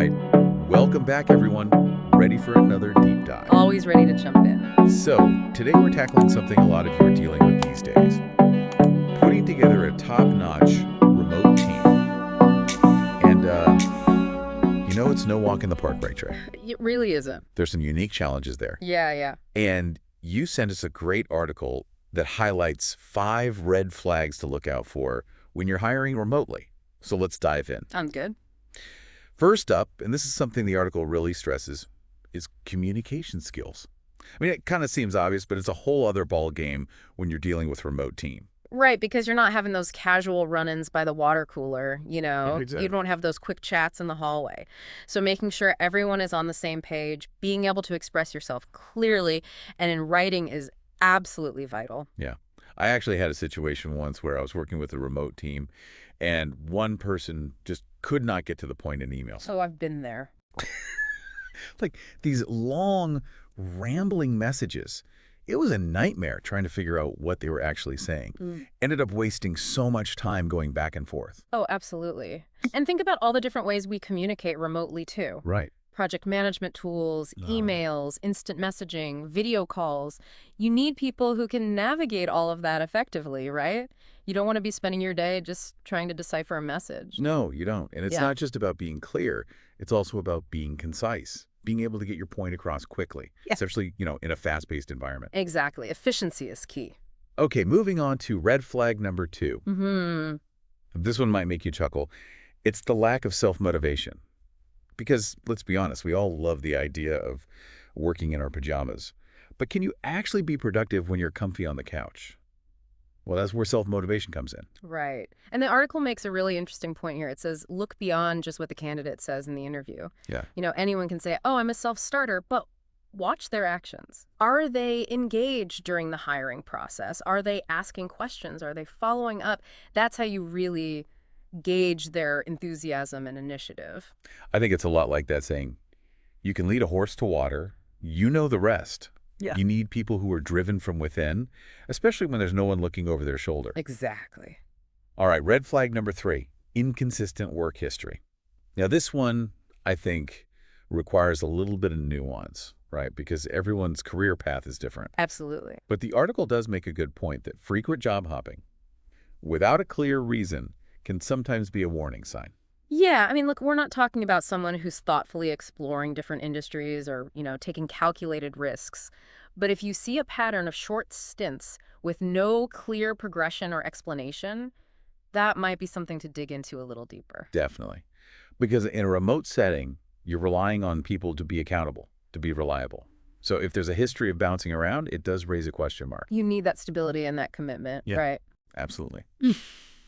right. Welcome back, everyone. Ready for another deep dive. Always ready to jump in. So, today we're tackling something a lot of you are dealing with these days. Putting together a top-notch remote team. And, it's no walk in the park, right, Trey? It really isn't. There's some unique challenges there. Yeah. And you sent us a great article that highlights 5 red flags to look out for when you're hiring remotely. So let's dive in. Sounds good. First up, and this is something the article really stresses, is communication skills. I mean, it kind of seems obvious, but it's a whole other ball game when you're dealing with a remote team. Right, because you're not having those casual run-ins by the water cooler, Yeah, exactly. You don't have those quick chats in the hallway. So making sure everyone is on the same page, being able to express yourself clearly and in writing is absolutely vital. Yeah. I actually had a situation once where I was working with a remote team, and one person just could not get to the point in emails. Oh, I've been there. Like these long, rambling messages. It was a nightmare trying to figure out what they were actually saying. Ended up wasting so much time going back and forth. Oh, absolutely. And think about all the different ways we communicate remotely, too. Right. Project management tools, emails, instant messaging, video calls. You need people who can navigate all of that effectively, right? You don't want to be spending your day just trying to decipher a message. No, you don't. And it's Yeah. not just about being clear. It's also about being concise, being able to get your point across quickly, Yeah. especially, in a fast-paced environment. Exactly. Efficiency is key. Okay, moving on to red flag number 2. Mm-hmm. This one might make you chuckle. It's the lack of self-motivation. Because, let's be honest, we all love the idea of working in our pajamas. But can you actually be productive when you're comfy on the couch? Well, that's where self-motivation comes in. Right. And the article makes a really interesting point here. It says, look beyond just what the candidate says in the interview. Yeah. Anyone can say, oh, I'm a self-starter, but watch their actions. Are they engaged during the hiring process? Are they asking questions? Are they following up? That's how you really gauge their enthusiasm and initiative. I think it's a lot like that saying, you can lead a horse to water, you know the rest. Yeah. You need people who are driven from within, especially when there's no one looking over their shoulder. Exactly. All right, red flag number 3, inconsistent work history. Now, this one, I think, requires a little bit of nuance, right? Because everyone's career path is different. Absolutely. But the article does make a good point that frequent job hopping, without a clear reason, can sometimes be a warning sign. Yeah, I mean, look, we're not talking about someone who's thoughtfully exploring different industries or, taking calculated risks. But if you see a pattern of short stints with no clear progression or explanation, that might be something to dig into a little deeper. Definitely. Because in a remote setting, you're relying on people to be accountable, to be reliable. So if there's a history of bouncing around, it does raise a question mark. You need that stability and that commitment, Yeah. right? Absolutely.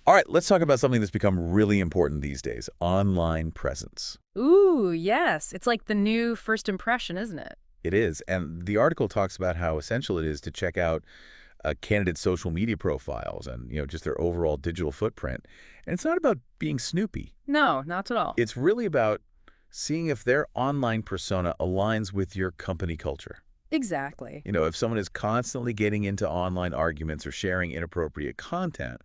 All right, let's talk about something that's become really important these days, online presence. Ooh, yes. It's like the new first impression, isn't it? It is. And the article talks about how essential it is to check out candidates' social media profiles and, just their overall digital footprint. And it's not about being snoopy. No, not at all. It's really about seeing if their online persona aligns with your company culture. Exactly. If someone is constantly getting into online arguments or sharing inappropriate content,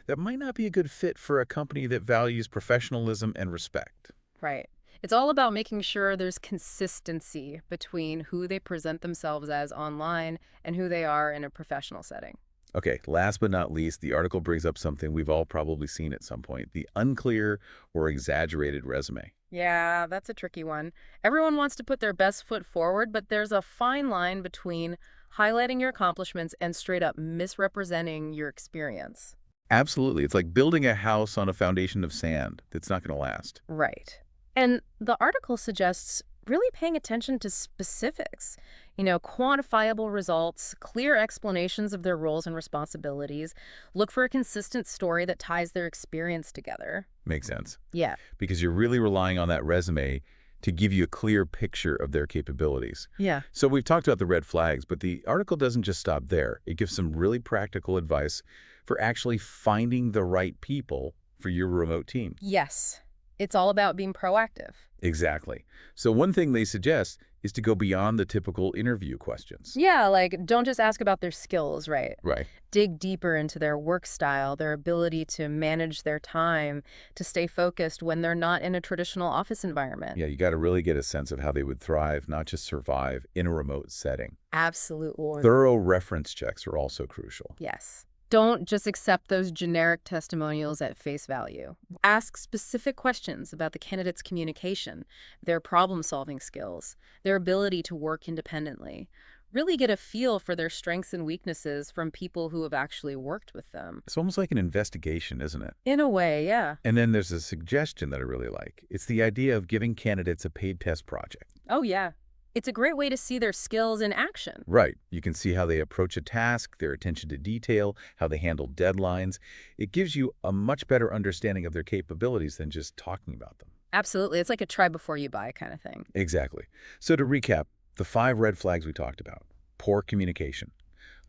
that might not be a good fit for a company that values professionalism and respect. Right. It's all about making sure there's consistency between who they present themselves as online and who they are in a professional setting. Okay, last but not least, the article brings up something we've all probably seen at some point, the unclear or exaggerated resume. Yeah, that's a tricky one. Everyone wants to put their best foot forward, but there's a fine line between highlighting your accomplishments and straight up misrepresenting your experience. Absolutely. It's like building a house on a foundation of sand that's not going to last. Right. And the article suggests really paying attention to specifics, quantifiable results, clear explanations of their roles and responsibilities. Look for a consistent story that ties their experience together. Makes sense. Yeah. Because you're really relying on that resume to give you a clear picture of their capabilities. Yeah. So we've talked about the red flags, but the article doesn't just stop there. It gives some really practical advice for actually finding the right people for your remote team. Yes. It's all about being proactive. Exactly. So one thing they suggest is to go beyond the typical interview questions. Yeah, like don't just ask about their skills, right? Right. Dig deeper into their work style, their ability to manage their time, to stay focused when they're not in a traditional office environment. Yeah, you got to really get a sense of how they would thrive, not just survive in a remote setting. Absolutely. Thorough reference checks are also crucial. Yes. Don't just accept those generic testimonials at face value. Ask specific questions about the candidate's communication, their problem-solving skills, their ability to work independently. Really get a feel for their strengths and weaknesses from people who have actually worked with them. It's almost like an investigation, isn't it? In a way, yeah. And then there's a suggestion that I really like. It's the idea of giving candidates a paid test project. Oh, yeah. It's a great way to see their skills in action. Right. You can see how they approach a task, their attention to detail, how they handle deadlines. It gives you a much better understanding of their capabilities than just talking about them. Absolutely. It's like a try before you buy kind of thing. Exactly. So to recap, the 5 red flags we talked about: poor communication,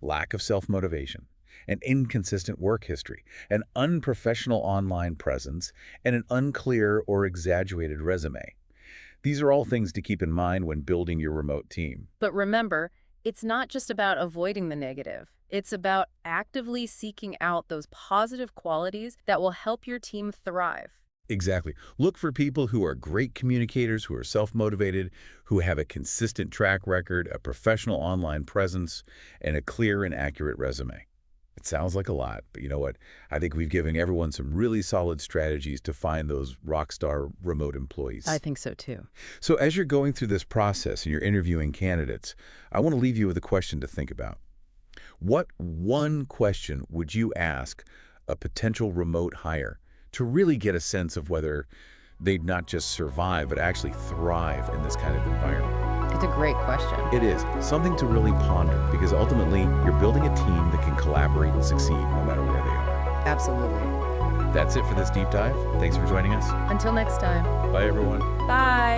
lack of self-motivation, an inconsistent work history, an unprofessional online presence, and an unclear or exaggerated resume. These are all things to keep in mind when building your remote team. But remember, it's not just about avoiding the negative. It's about actively seeking out those positive qualities that will help your team thrive. Exactly. Look for people who are great communicators, who are self-motivated, who have a consistent track record, a professional online presence, and a clear and accurate resume. It sounds like a lot, but you know what? I think we've given everyone some really solid strategies to find those rock star remote employees. I think so too. So as you're going through this process and you're interviewing candidates, I want to leave you with a question to think about. What one question would you ask a potential remote hire to really get a sense of whether they'd not just survive, but actually thrive in this kind of environment? It's a great question. It is something to really ponder, because ultimately you're building a team that can collaborate and succeed no matter where they are. Absolutely. That's it for this deep dive. Thanks for joining us. Until next time. Bye, everyone. Bye.